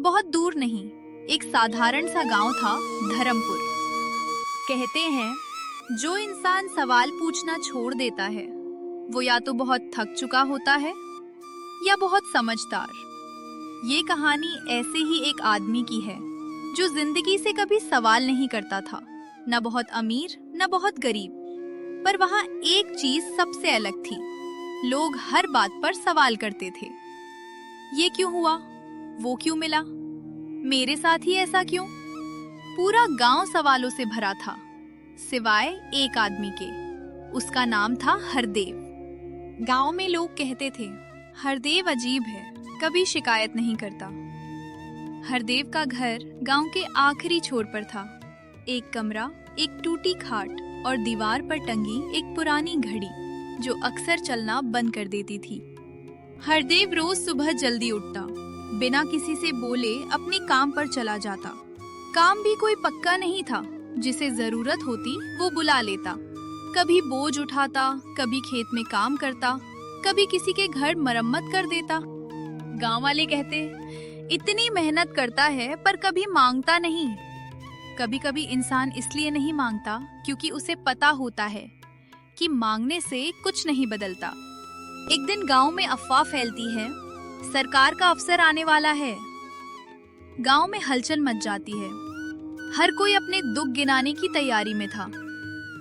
बहुत दूर नहीं, एक साधारण सा गांव था, धर्मपुर। कहते हैं, जो इंसान सवाल पूछना छोड़ देता है, वो या तो बहुत थक चुका होता है या बहुत समझदार। ये कहानी ऐसे ही एक आदमी की है, जो जिंदगी से कभी सवाल नहीं करता था, न बहुत अमीर न बहुत गरीब। पर वहाँ एक चीज सबसे अलग थी, लोग हर बात पर सवाल करते थे। ये क्यों हुआ, वो क्यों मिला, मेरे साथ ही ऐसा क्यों। पूरा गांव सवालों से भरा था, सिवाय एक आदमी के। उसका नाम था हरदेव। गांव में लोग कहते थे, हरदेव अजीब है, कभी शिकायत नहीं करता। हरदेव का घर गांव के आखिरी छोर पर था। एक कमरा, एक टूटी खाट और दीवार पर टंगी एक पुरानी घड़ी, जो अक्सर चलना बंद कर देती थी। हरदेव रोज सुबह जल्दी उठता, बिना किसी से बोले अपने काम पर चला जाता। काम भी कोई पक्का नहीं था, जिसे जरूरत होती वो बुला लेता। कभी बोझ उठाता, कभी खेत में काम करता, कभी किसी के घर मरम्मत कर देता। गांव वाले कहते, इतनी मेहनत करता है पर कभी मांगता नहीं। कभी कभी इंसान इसलिए नहीं मांगता क्योंकि उसे पता होता है कि मांगने से कुछ नहीं बदलता। एक दिन गांव में अफवाह फैलती है, सरकार का अफसर आने वाला है। गांव में हलचल मच जाती है। हर कोई अपने दुख गिनाने की तैयारी में था।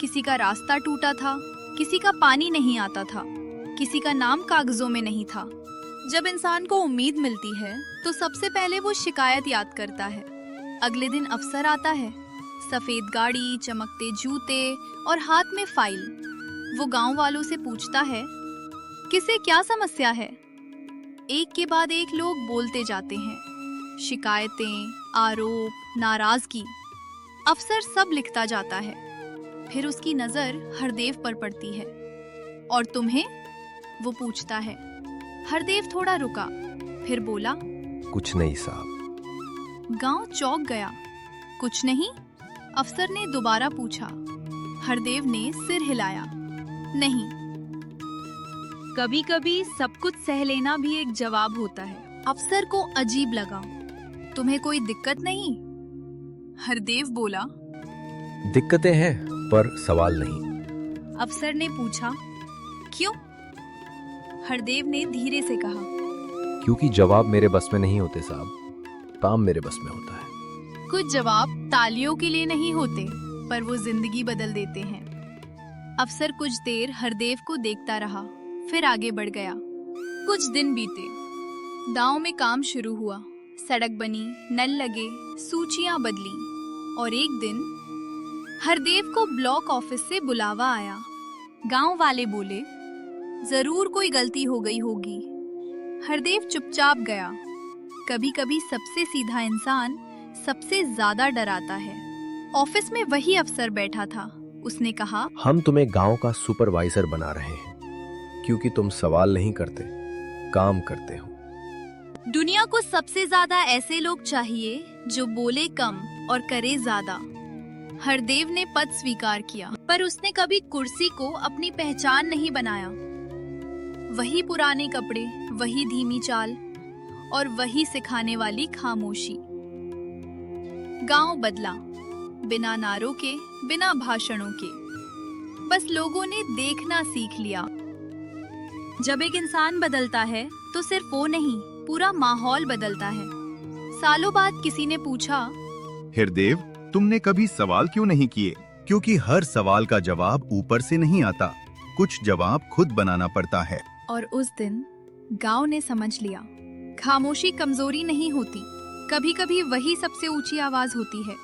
किसी का रास्ता टूटा था, किसी का पानी नहीं आता था, किसी का नाम कागजों में नहीं था। जब इंसान को उम्मीद मिलती है तो सबसे पहले वो शिकायत याद करता है। अगले दिन अफसर आता है, सफेद गाड़ी, चमकते जूते और हाथ में फाइल। वो गांव वालों से पूछता है, किसे क्या समस्या है। एक के बाद एक लोग बोलते जाते हैं, शिकायतें, आरोप, नाराजगी। अफसर सब लिखता जाता है। फिर उसकी नजर हरदेव पर पड़ती है। और तुम्हें, वो पूछता है। हरदेव थोड़ा रुका, फिर बोला, कुछ नहीं साहब। गांव चौंक गया। कुछ नहीं? अफसर ने दोबारा पूछा। हरदेव ने सिर हिलाया, नहीं। कभी कभी सब कुछ सह लेना भी एक जवाब होता है। अफसर को अजीब लगा। तुम्हें कोई दिक्कत नहीं? हरदेव बोला, दिक्कतें हैं पर सवाल नहीं। अफसर ने पूछा, क्यों? हरदेव ने धीरे से कहा, क्योंकि जवाब मेरे बस में नहीं होते साहब, काम मेरे बस में होता है। कुछ जवाब तालियों के लिए नहीं होते, पर वो जिंदगी बदल देते हैं। अफसर कुछ देर हरदेव को देखता रहा, फिर आगे बढ़ गया। कुछ दिन बीते। गांव में काम शुरू हुआ, सड़क बनी, नल लगे, सूचियां बदली। और एक दिन हरदेव को ब्लॉक ऑफिस से बुलावा आया। गांव वाले बोले, जरूर कोई गलती हो गई होगी। हरदेव चुपचाप गया। कभी कभी सबसे सीधा इंसान सबसे ज्यादा डराता है। ऑफिस में वही अफसर बैठा था। उसने कहा, हम तुम्हें गांव का सुपरवाइजर बना रहे हैं, क्योंकि तुम सवाल नहीं करते, काम करते हो। दुनिया को सबसे ज्यादा ऐसे लोग चाहिए जो बोले कम और करे ज्यादा। हरदेव ने पद स्वीकार किया, पर उसने कभी कुर्सी को अपनी पहचान नहीं बनाया। वही पुराने कपड़े, वही धीमी चाल और वही सिखाने वाली खामोशी। गांव बदला, बिना नारों के, बिना भाषणों के। बस लोगों ने देखना सीख लिया। जब एक इंसान बदलता है तो सिर्फ वो नहीं, पूरा माहौल बदलता है। सालों बाद किसी ने पूछा, हरदेव, तुमने कभी सवाल क्यों नहीं किए? क्योंकि हर सवाल का जवाब ऊपर से नहीं आता, कुछ जवाब खुद बनाना पड़ता है। और उस दिन गांव ने समझ लिया, खामोशी कमजोरी नहीं होती, कभी कभी वही सबसे ऊंची आवाज होती है।